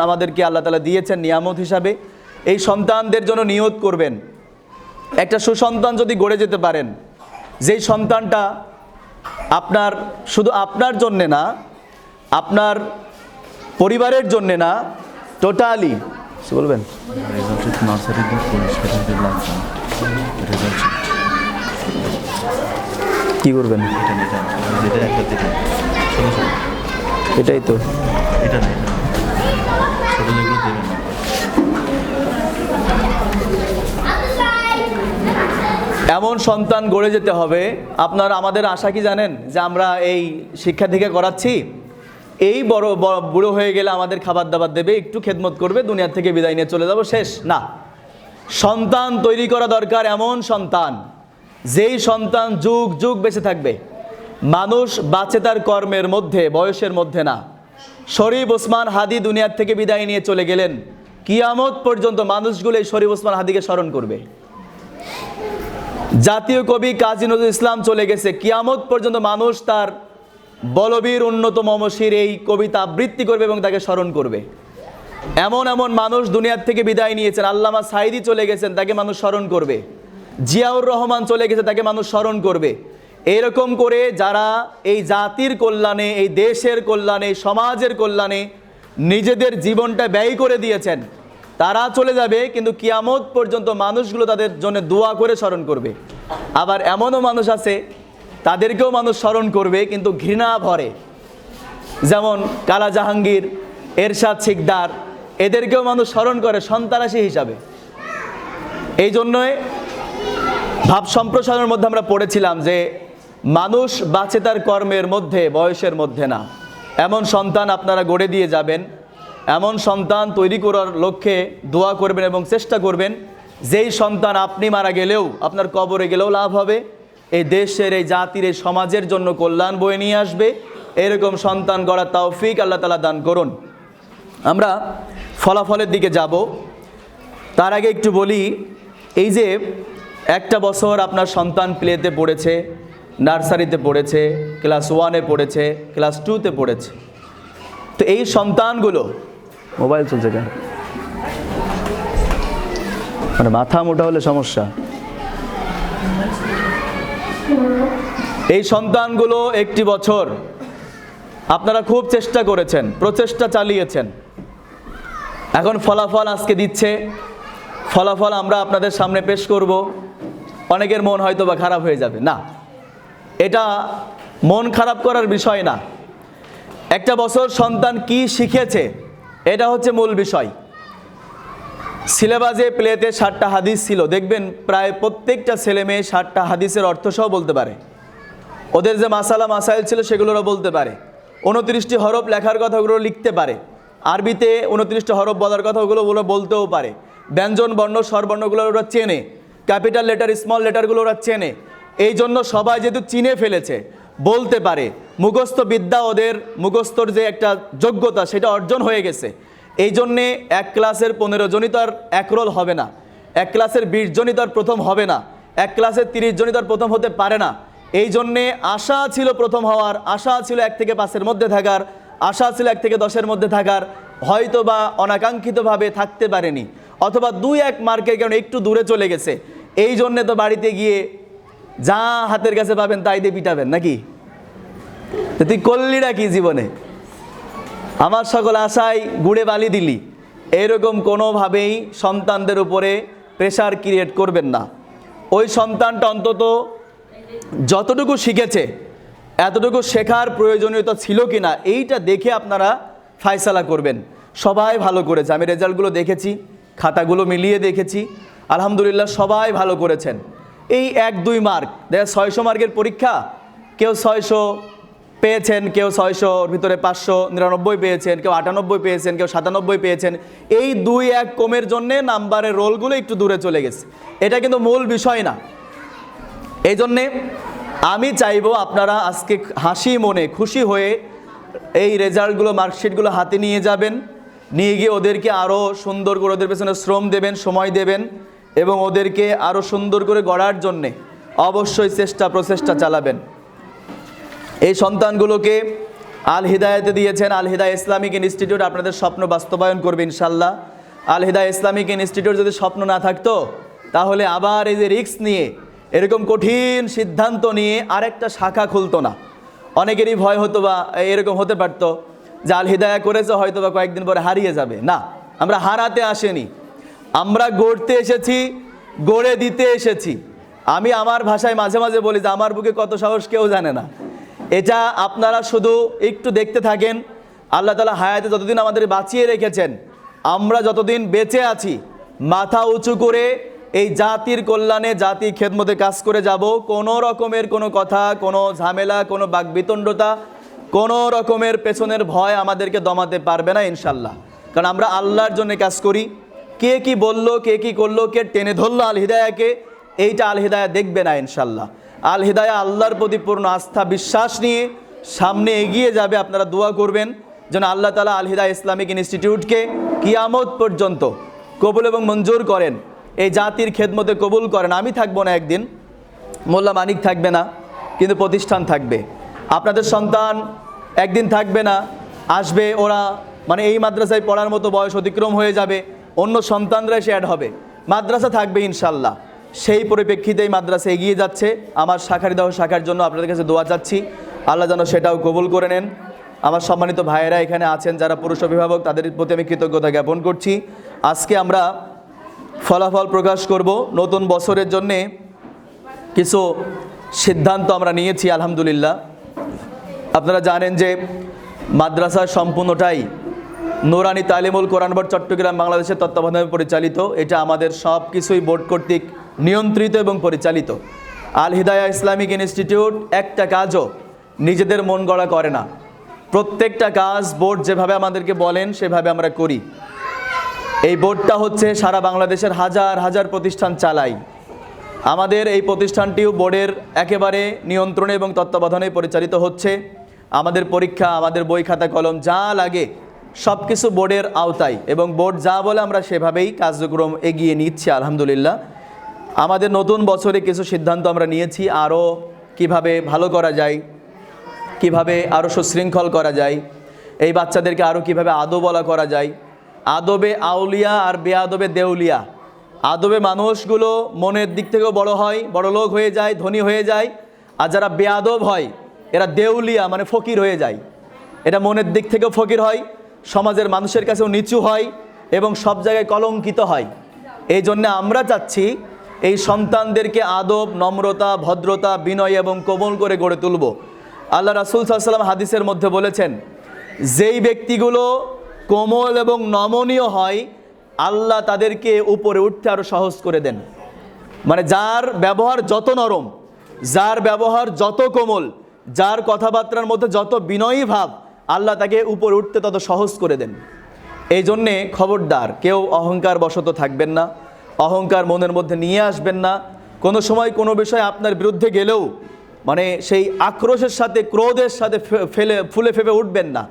আমাদেরকে আল্লাহ তাআলা দিয়েছেন নিয়ামত হিসাবে। এই সন্তানদের জন্য নিয়ত করবেন, একটা সুসন্তান যদি গড়ে যেতে পারেন, যেই সন্তানটা আপনার শুধু আপনার জন্যে না, আপনার পরিবারের জন্যে না, টোটালি বলবেন কি করবেন, এটাই তো এমন সন্তান গড়ে যেতে হবে। আপনারা আমাদের আশা কি জানেন, যে আমরা এই শিক্ষা দীক্ষা করাচ্ছি, এই বড় বুড়ো হয়ে গেলে আমাদের খাবার দাবার দেবে, একটু খেদমত করবে, দুনিয়া থেকে বিদায় নিয়ে চলে যাব, শেষ না। সন্তান তৈরি করা দরকার, এমন সন্তান যেই সন্তান যুগ যুগ বেঁচে থাকবে। মানুষ বাঁচে তার কর্মের মধ্যে, বয়সের মধ্যে না। শরীফ ওসমান হাদি দুনিয়ার থেকে বিদায় নিয়ে চলে গেলেন, কিয়ামত পর্যন্ত মানুষগুলো এই শরীফ ওসমান হাদিকে স্মরণ করবে। জাতীয় কবি কাজী নজরুল ইসলাম চলে গেছে, কিয়ামত পর্যন্ত মানুষ তার বলবীর উন্নত মমশির এই কবিতা আবৃত্তি করবে এবং তাকে স্মরণ করবে। এমন এমন মানুষ দুনিয়ার থেকে বিদায় নিয়েছেন। আল্লামা সাঈদী চলে গেছেন, তাকে মানুষ স্মরণ করবে। জিয়াউর রহমান চলে গেছে, তাকে মানুষ স্মরণ করবে। এরকম করে যারা এই জাতির কল্যাণে, এই দেশের কল্যাণে, সমাজের কল্যাণে নিজেদের জীবনটা ব্যয় করে দিয়েছেন, তারা চলে যাবে, কিন্তু কিয়ামত পর্যন্ত মানুষগুলো তাদের জন্য দোয়া করে স্মরণ করবে। আবার এমনও মানুষ আছে, তাদেরকেও মানুষ স্মরণ করবে কিন্তু ঘৃণা ভরে, যেমন কালা জাহাঙ্গীর, এরশাদ শিকদার, এদেরকেও মানুষ স্মরণ করে সন্ত্রাসী হিসাবে। এই জন্যই ভাব সম্প্রসারণের মধ্যে আমরা পড়েছিলাম যে মানুষ বাঁচে তার কর্মের মধ্যে, বয়সের মধ্যে না। এমন সন্তান আপনারা গড়ে দিয়ে যাবেন, এমন সন্তান তৈরি করার লক্ষ্যে দোয়া করবেন এবং চেষ্টা করবেন, যেই সন্তান আপনি মারা গেলেও, আপনার কবরে গেলেও লাভ হবে, এই দেশের, এই জাতির, এই সমাজের জন্য কল্যাণ বয়ে নিয়ে আসবে। এরকম সন্তান গড়ার তৌফিক আল্লাহ তাআলা দান করুন। আমরা ফলাফলের দিকে যাব, তার আগে একটু বলি, এই যে একটা বছর আপনার সন্তান প্লেতে পড়েছে, নার্সারিতে পড়েছে, ক্লাস 1-এ পড়েছে, ক্লাস 2-তে পড়েছে, তো এই সন্তানগুলো, মোবাইল চলছে কেন, মানে মাথা মোটা হলে সমস্যা। এই সন্তানগুলো একটি বছর আপনারা খুব চেষ্টা করেছেন, প্রচেষ্টা চালিয়েছেন, এখন ফলাফল আজকে দিচ্ছে। ফলাফল আমরা আপনাদের সামনে পেশ করব। অনেকের মন হয়তো বা খারাপ হয়ে যাবে, না, এটা মন খারাপ করার বিষয় না। একটা বছর সন্তান কি শিখেছে, এটা হচ্ছে মূল বিষয়। সিলেবাসে প্লেতে 60টা হাদিস ছিল, দেখবেন প্রায় প্রত্যেকটা ছেলে মেয়ে 60টা হাদিসের অর্থ সহ বলতে পারে। ওদের যে মাসাইল ছিল সেগুলোরও বলতে পারে। 29টি হরফ লেখার কথাগুলো লিখতে পারে। আরবিতে 29টি হরফ বলার কথাগুলো বলতেও পারে। ব্যঞ্জন বর্ণ স্বরবর্ণগুলো ওরা চেনে, ক্যাপিটাল লেটার, স্মল লেটারগুলো ওরা চেনে। এই জন্য সবাই যেহেতু চিনে ফেলেছে, বলতে পারে, মুখস্থ বিদ্যা, ওদের মুখস্থর যে একটা যোগ্যতা সেটা অর্জন হয়ে গেছে। এই জন্যে এক ক্লাসের 15 জনই তো আর এক রোল হবে না, এক ক্লাসের 20 জনই তো আর প্রথম হবে না, এক ক্লাসের 30 জনই তো আর প্রথম হতে পারে না। এই জন্যে আশা ছিল প্রথম হওয়ার, আশা ছিল 1 থেকে 5-এর মধ্যে থাকার, আশা ছিল 1 থেকে 10-এর মধ্যে থাকার, হয়তো বা অনাকাঙ্ক্ষিতভাবে থাকতে পারেনি, অথবা 2-1 মার্কের কারণে একটু দূরে চলে গেছে। এই জন্যে তো বাড়িতে গিয়ে যা হাতের কাছে পাবেন তাই দিয়ে পিটাবেন নাকি? তুই করলিটা কি জীবনে, আমার সকল আশায় গুড়ে বালি দিলি, এরকম কোনোভাবেই সন্তানদের উপরে প্রেশার ক্রিয়েট করবেন না। ওই সন্তানটা অন্তত যতটুকু শিখেছে, এতটুকু শেখার প্রয়োজনীয়তা ছিল কি না, এইটা দেখে আপনারা ফায়সালা করবেন। সবাই ভালো করেছে, আমি রেজাল্টগুলো দেখেছি, খাতাগুলো মিলিয়ে দেখেছি, আলহামদুলিল্লাহ সবাই ভালো করেছেন। এই 1-2 মার্ক, দেখা 600 মার্কের পরীক্ষা, কেউ 600 পেয়েছেন, কেউ 600-র ভিতরে 599 পেয়েছেন, কেউ 98 পেয়েছেন, কেউ 97 পেয়েছেন। এই 2-1 কমের জন্যে নাম্বারের রোলগুলো একটু দূরে চলে গেছে, এটা কিন্তু মূল বিষয় না। এই জন্যে আমি চাইবো আপনারা আজকে হাসি মনে, খুশি হয়ে এই রেজাল্টগুলো, মার্কশিটগুলো হাতে নিয়ে যাবেন, নিয়ে গিয়ে ওদেরকে আরও সুন্দর করে ওদের পেছনে শ্রম দেবেন, সময় দেবেন, এবং ওদেরকে আরও সুন্দর করে গড়ার জন্যে অবশ্যই প্রচেষ্টা চালাবেন। এই সন্তানগুলোকে আল হিদায়াতে দিয়েছেন। আল হিদায়া ইসলামিক ইনস্টিটিউট আপনাদের স্বপ্ন বাস্তবায়ন করবে ইনশাল্লাহ। আল হিদায়া ইসলামিক ইনস্টিটিউট যদি স্বপ্ন না থাকতো তাহলে আবার এই যে রিস্ক নিয়ে এরকম কঠিন সিদ্ধান্ত নিয়ে আরেকটা শাখা খুলতো না। অনেকেরই ভয় হতো বা এরকম হতে পারতো যে আল হিদায়া করেছে হয়তো বা কয়েকদিন পরে হারিয়ে যাবে। না, আমরা হারাতে আসেনি, আমরা গড়তে এসেছি, গড়ে দিতে এসেছি। আমি আমার ভাষায় মাঝে মাঝে বলি যে আমার বুকে কত সাহস কেউ জানে না। এটা আপনারা শুধু একটু দেখতে থাকেন। আল্লাহ তাআলা হায়াতে যতদিন আমাদের বাঁচিয়ে রেখেছেন, আমরা যতদিন বেঁচে আছি, মাথা উঁচু করে এই জাতির কল্যাণে জাতি খেদমতে কাজ করে যাব। কোনো রকমের কোনো কথা, কোনো ঝামেলা, কোনো বাকবিতণ্ডতা, কোনো রকমের পেছনের ভয় আমাদেরকে দমাতে পারবে না ইনশাল্লাহ। কারণ আমরা আল্লাহর জন্য কাজ করি। কে কি বলল, কে কি করলো, কে টেনে ধরলো আল হিদায়াকে, এইটা আল হিদায়া দেখবে না ইনশাল্লাহ। আল হিদায়া আল্লাহর প্রতি পূর্ণ আস্থা বিশ্বাস নিয়ে সামনে এগিয়ে যাবে। আপনারা দোয়া করবেন যেন আল্লাহ তাআলা আল হিদায়া ইসলামিক ইনস্টিটিউটকে কিয়ামত পর্যন্ত কবুল এবং মঞ্জুর করেন, এই জাতির খেদমতে কবুল করেন। আমি থাকবো না একদিন, মোল্লা মানিক থাকবে না, কিন্তু প্রতিষ্ঠান থাকবে। আপনাদের সন্তান একদিন থাকবে না, আসবে ওরা, মানে এই মাদ্রাসায় পড়ার মতো বয়স অতিক্রম হয়ে যাবে, অন্য সন্তানরা এসে অ্যাড হবে, মাদ্রাসা থাকবে ইনশাল্লাহ। সেই পরিপ্রেক্ষিতেই মাদ্রাসা এগিয়ে যাচ্ছে। আমার শাখারিদাহ শাখার জন্য আপনাদের কাছে দোয়া চাচ্ছি, আল্লাহ যেন সেটাও কবুল করে নেন। আমার সম্মানিত ভাইয়েরা এখানে আছেন যারা পুরুষ অভিভাবক, তাদের প্রতি আমি কৃতজ্ঞতা জ্ঞাপন করছি। আজকে আমরা ফলাফল প্রকাশ করব। নতুন বছরের জন্যে কিছু সিদ্ধান্ত আমরা নিয়েছি আলহামদুলিল্লাহ। আপনারা জানেন যে মাদ্রাসা সম্পূর্ণটাই নুরানি তালিমুল কোরআন বোর্ড চট্টগ্রাম বাংলাদেশের তত্ত্বাবধানে পরিচালিত। এটা আমাদের সব কিছুই বোর্ড কর্তৃক নিয়ন্ত্রিত এবং পরিচালিত। আল হিদায়া ইসলামিক ইনস্টিটিউট একটা কাজও নিজেদের মন গড়া করে না। প্রত্যেকটা কাজ বোর্ড যেভাবে আমাদেরকে বলেন সেভাবে আমরা করি। এই বোর্ডটা হচ্ছে সারা বাংলাদেশের হাজার হাজার প্রতিষ্ঠান চালাই। আমাদের এই প্রতিষ্ঠানটিও বোর্ডের একেবারে নিয়ন্ত্রণে এবং তত্ত্বাবধানে পরিচালিত হচ্ছে। আমাদের পরীক্ষা, আমাদের বই খাতা কলম যা লাগে সব কিছু বোর্ডের আওতায়, এবং বোর্ড যা বলে আমরা সেভাবেই কার্যক্রম এগিয়ে নিচ্ছি আলহামদুলিল্লাহ। আমাদের নতুন বছরে কিছু সিদ্ধান্ত আমরা নিয়েছি, আরও কিভাবে ভালো করা যায়, কিভাবে আরও সুশৃঙ্খল করা যায়, এই বাচ্চাদেরকে আরও কিভাবে আদবওয়ালা করা যায়। আদবে আউলিয়া আর বেআদবে দেউলিয়া। আদবে মানুষগুলো মনের দিক থেকেও বড় হয়, বড় লোক হয়ে যায়, ধনী হয়ে যায়, আর যারা বেআদব হয় এরা দেউলিয়া মানে ফকির হয়ে যায়। এটা মনের দিক থেকেও ফকির হয়, সমাজের মানুষের কাছেও নিচু হয় এবং সব জায়গায় কলঙ্কিত হয়। এই জন্য আমরা চাচ্ছি এই সন্তানদেরকে আদব, নম্রতা, ভদ্রতা, বিনয় এবং কোমল করে গড়ে তুলব। আল্লাহ রাসূল সাল্লাল্লাহু আলাইহি ওয়াসাল্লাম হাদিসের মধ্যে বলেছেন, যেই ব্যক্তিগুলো কোমল এবং নমনীয় হয় আল্লাহ তাদেরকে উপরে উঠতে আরও সহজ করে দেন। মানে যার ব্যবহার যত নরম, যার ব্যবহার যত কোমল, যার কথাবার্তার মধ্যে যত বিনয়ী ভাব, আল্লাহ তাকে উপরে উঠতে তত সহজ করে দেন। এই জন্যে খবরদার কেউ অহংকার বশত থাকবেন না, অহংকার মনের মধ্যে নিয়ে আসবেন না। কোনো সময় কোনো বিষয় আপনার বিরুদ্ধে গেলেও মানে সেই আক্রোশের সাথে, ক্রোধের সাথে ফুলে ফেপে উঠবেন না।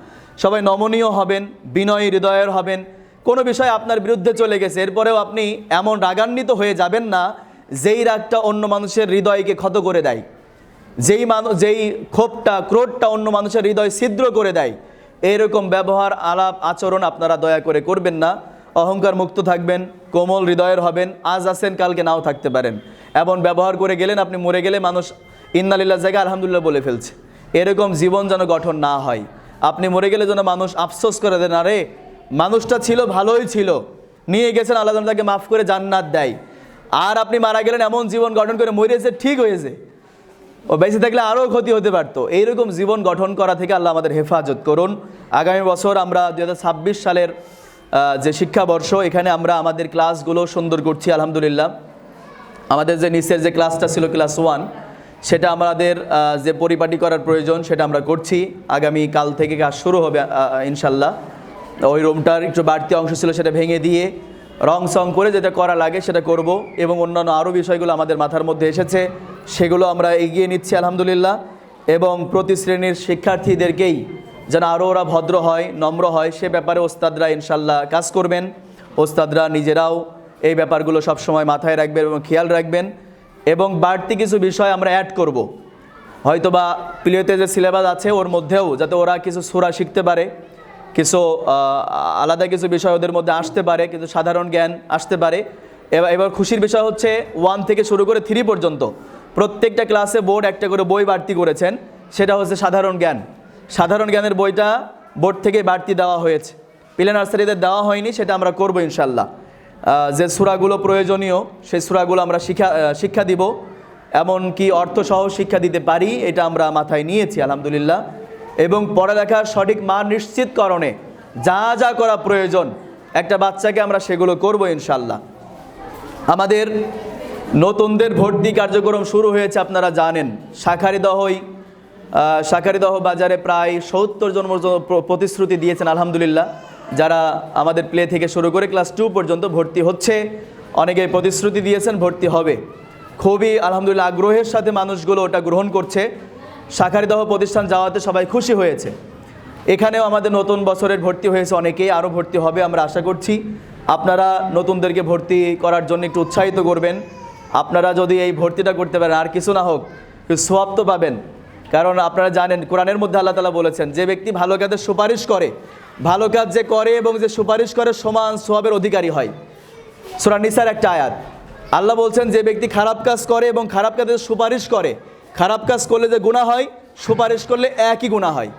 সবাই নমনীয় হবেন, বিনয়ী হৃদয়ের হবেন। কোনো বিষয় আপনার বিরুদ্ধে চলে গেছে, এরপরেও আপনি এমন রাগান্বিত হয়ে যাবেন না যেই রাগটা অন্য মানুষের হৃদয়কে ক্ষত করে দেয়, যেই ক্ষোভটা, ক্রোধটা অন্য মানুষের হৃদয় ছিদ্র করে দেয়। এরকম ব্যবহার, আলাপ, আচরণ আপনারা দয়া করে করবেন না। অহংকার মুক্ত থাকবেন, কোমল হৃদয়ের হবেন। আজ আছেন, কালকে নাও থাকতে পারেন। এমন ব্যবহার করে গেলেন, আপনি মরে গেলে মানুষ ইন্নালিল্লাহ জায়গায় আলহামদুলিল্লাহ বলে ফেলছে। এরকম জীবন যেন গঠন না হয়। আপনি মরে গেলে যেন মানুষ আফসোস করে দেন, আরে মানুষটা ছিল, ভালোই ছিল, নিয়ে গেছেন, আল্লাহ যেন তাকে মাফ করে জান্নাত দেয়। আর আপনি মারা গেলেন এমন জীবন গঠন করে, মরেছে ঠিক হয়েছে, ও বেঁচে থাকলে আরও ক্ষতি হতে পারতো। এইরকম জীবন গঠন করা থেকে আল্লাহ আমাদের হেফাজত করুন। আগামী বছর আমরা 2026 সালের যে শিক্ষাবর্ষ, এখানে আমরা আমাদের ক্লাসগুলো সুন্দর করছি আলহামদুলিল্লাহ। আমাদের যে নিচের যে ক্লাসটা ছিল ক্লাস 1, সেটা আমাদের যে পরিপাটি করার প্রয়োজন সেটা আমরা করছি। আগামী কাল থেকে কাজ শুরু হবে ইনশাল্লাহ। ওই রুমটার একটু বাড়তি অংশ ছিল, সেটা ভেঙে দিয়ে রং সং করে যেটা করা লাগে সেটা করব, এবং অন্যান্য আরও বিষয়গুলো আমাদের মাথার মধ্যে এসেছে সেগুলো আমরা এগিয়ে নিচ্ছি আলহামদুলিল্লাহ। এবং প্রতি শ্রেণীর শিক্ষার্থীদেরকেই যেন আরও ওরা ভদ্র হয়, নম্র হয়, সে ব্যাপারে ওস্তাদরা ইনশাল্লাহ কাজ করবেন। ওস্তাদরা নিজেরাও এই ব্যাপারগুলো সবসময় মাথায় রাখবেন এবং খেয়াল রাখবেন। এবং বাড়তি কিছু বিষয় আমরা অ্যাড করব। হয়তোবা প্লেতে যে সিলেবাস আছে ওর মধ্যেও যাতে ওরা কিছু সূরা শিখতে পারে, কিছু আলাদা কিছু বিষয় ওদের মধ্যে আসতে পারে, কিছু সাধারণ জ্ঞান আসতে পারে। এবার খুশির বিষয় হচ্ছে 1 থেকে শুরু করে 3 পর্যন্ত প্রত্যেকটা ক্লাসে বোর্ড একটা করে বই বাড়তি করেছেন, সেটা হচ্ছে সাধারণ জ্ঞান। সাধারণ জ্ঞানের বইটা বোর্ড থেকে বাড়তি দেওয়া হয়েছে, প্লে নার্সারিতে দেওয়া হয়নি, সেটা আমরা করব ইনশাল্লাহ। যে সূরাগুলো প্রয়োজনীয় সেই সূরাগুলো আমরা শিক্ষা দিব, এমনকি অর্থসহ শিক্ষা দিতে পারি, এটা আমরা মাথায় নিয়েছি আলহামদুলিল্লাহ। এবং পড়ালেখার সঠিক মান নিশ্চিতকরণে যা যা করা প্রয়োজন একটা বাচ্চাকে আমরা সেগুলো করব ইনশাল্লাহ। আমাদের নতুনদের ভর্তি কার্যক্রম শুরু হয়েছে, আপনারা জানেন। শাখারিদহ বাজারে প্রায় 70 জন প্রতিশ্রুতি দিয়েছেন আলহামদুলিল্লাহ, যারা আমাদের প্লে থেকে শুরু করে ক্লাস 2 পর্যন্ত ভর্তি হচ্ছে। অনেকে প্রতিশ্রুতি দিয়েছেন ভর্তি হবে, খুবই আলহামদুলিল্লাহ আগ্রহের সাথে মানুষগুলো ওটা গ্রহণ করছে। শাখারিদহ প্রতিষ্ঠান যাওয়াতে সবাই খুশি হয়েছে। এখানেও আমাদের নতুন বছরের ভর্তি হয়েছে অনেকেই, আরও ভর্তি হবে আমরা আশা করছি। আপনারা নতুনদেরকে ভর্তি করার জন্য একটু উৎসাহিত করবেন। আপনারা যদি এই ভর্তিটা করতে পারেন, আর কিছু না হোক সওয়াব তো পাবেন। কারণ আপনারা জানেন কোরআনের মধ্যে আল্লাহ তাআলা বলেছেন, যে ব্যক্তি ভালো কাজের সুপারিশ করে, ভালো কাজ যে করে এবং যে সুপারিশ করে সমান সওয়াবের অধিকারী হয়। সূরা নিসার একটা আয়াত, আল্লাহ বলছেন যে ব্যক্তি খারাপ কাজ করে এবং খারাপ কাজের সুপারিশ করে, খারাপ কাজ করলে যে গুনাহ হয়, সুপারিশ করলে একই গুনাহ হয়।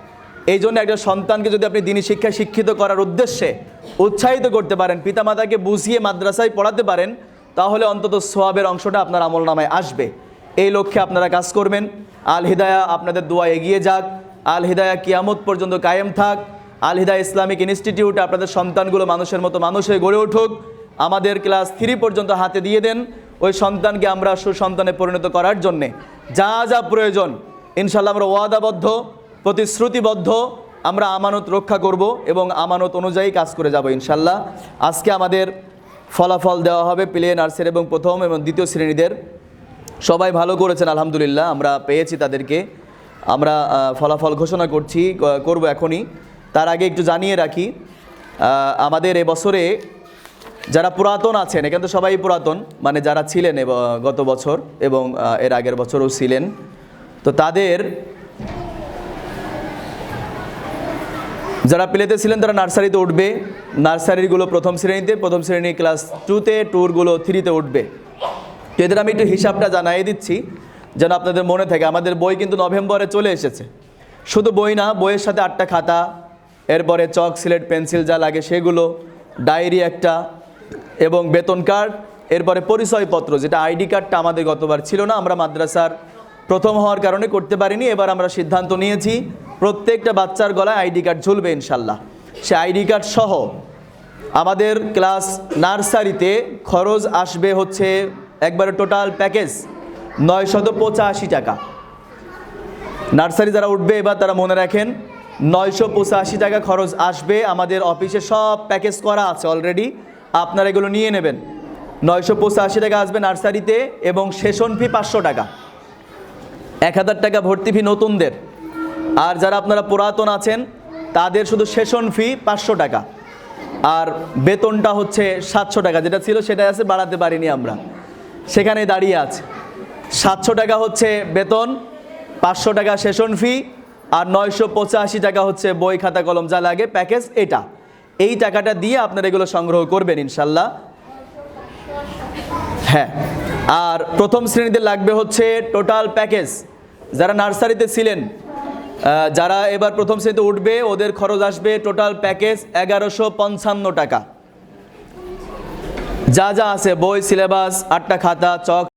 এই জন্য একটা সন্তানকে যদি আপনি দ্বীনি শিক্ষায় শিক্ষিত করার উদ্দেশ্যে উৎসাহিত করতে পারেন, পিতামাতাকে বুঝিয়ে মাদ্রাসায় পড়াতে পারেন, তাহলে অন্তত সওয়াবের অংশটা আপনার আমলনামায় আসবে। এই লক্ষ্যে আপনারা কাজ করবেন। আল হিদায়া আপনাদের দোয়া এগিয়ে যাক, আল হিদায়া কিয়ামত পর্যন্ত কায়েম থাক। আল হিদায়া ইসলামিক ইনস্টিটিউট আপনাদের সন্তানগুলো মানুষের মতো মানুষ হয়ে গড়ে উঠুক। আমাদের ক্লাস 3 পর্যন্ত হাতে দিয়ে দেন, ওই সন্তানকে আমরা সুসন্তানে পরিণত করার জন্যে যা যা প্রয়োজন ইনশাল্লাহ আমরা ওয়াদাবদ্ধ, প্রতিশ্রুতিবদ্ধ, আমরা আমানত রক্ষা করব এবং আমানত অনুযায়ী কাজ করে যাব ইনশাল্লাহ। আজকে আমাদের ফলাফল দেওয়া হবে প্লে নার্সারি এবং প্রথম এবং দ্বিতীয় শ্রেণীদের। সবাই ভালো করেছেন আলহামদুলিল্লাহ, আমরা পেয়েছি তাদেরকে। আমরা ফলাফল ঘোষণা করব এখনই। তার আগে একটু জানিয়ে রাখি, আমাদের এবছরে যারা পুরাতন আছেন, এখানে তো সবাই পুরাতন, মানে যারা ছিলেন গত বছর এবং এর আগের বছরও ছিলেন, তো তাদের যারা প্লেতে ছিলেন তারা নার্সারিতে উঠবে। নার্সারিগুলো প্রথম শ্রেণীতে, প্রথম শ্রেণী ক্লাস 2তে, ট্যুরগুলো 3তে উঠবে। তো এদের আমি একটু হিসাবটা জানিয়ে দিচ্ছি যেন আপনাদের মনে থাকে। আমাদের বই কিন্তু নভেম্বরে চলে এসেছে। শুধু বই না, বইয়ের সাথে 8টা খাতা, এরপরে চক, সিলেট, পেন্সিল যা লাগে সেগুলো, ডায়েরি একটা এবং বেতন কার্ড, এরপরে পরিচয়পত্র, যেটা আইডি কার্ডটা আমাদের গতবার ছিল না, আমরা মাদ্রাসার প্রথম হওয়ার কারণে করতে পারিনি। এবার আমরা সিদ্ধান্ত নিয়েছি প্রত্যেকটা বাচ্চার গলায় আইডি কার্ড ঝুলবে ইনশাল্লাহ। সে আইডি কার্ড সহ আমাদের ক্লাস নার্সারিতে খরচ আসবে হচ্ছে একবারে টোটাল প্যাকেজ 985 টাকা। নার্সারি যারা উঠবে এবার তারা মনে রাখেন 985 টাকা খরচ আসবে। আমাদের অফিসে সব প্যাকেজ করা আছে অলরেডি, আপনারা এগুলো নিয়ে নেবেন। 985 টাকা আসবে নার্সারিতে এবং সেশন ফি 500 টাকা, 1000 টাকা ভর্তি ফি নতুনদের। আর যারা আপনারা পুরাতন আছেন তাদের শুধু সেশন ফি 500 টাকা, আর বেতনটা হচ্ছে 700 টাকা। যেটা ছিল সেটাই আছে, বাড়াতে পারিনি আমরা, সেখানে দাঁড়িয়ে আছে। 700 টাকা হচ্ছে বেতন, 500 টাকা সেশন ফি, আর 985 টাকা হচ্ছে বই খাতা কলম যা লাগে প্যাকেজ। এই টাকাটা দিয়ে আপনারা এগুলো সংগ্রহ করবেন ইনশাল্লাহ। হ্যাঁ, আর প্রথম শ্রেণীতে লাগবে হচ্ছে টোটাল প্যাকেজ। যারা নার্সারিতে ছিলেন, যারা এবার প্রথম শ্রেণীতে উঠবে, ওদের খরচ আসবে টোটাল প্যাকেজ 1155 টাকা। যা যা আছে বই, সিলেবাস, 8টা খাতা, চক,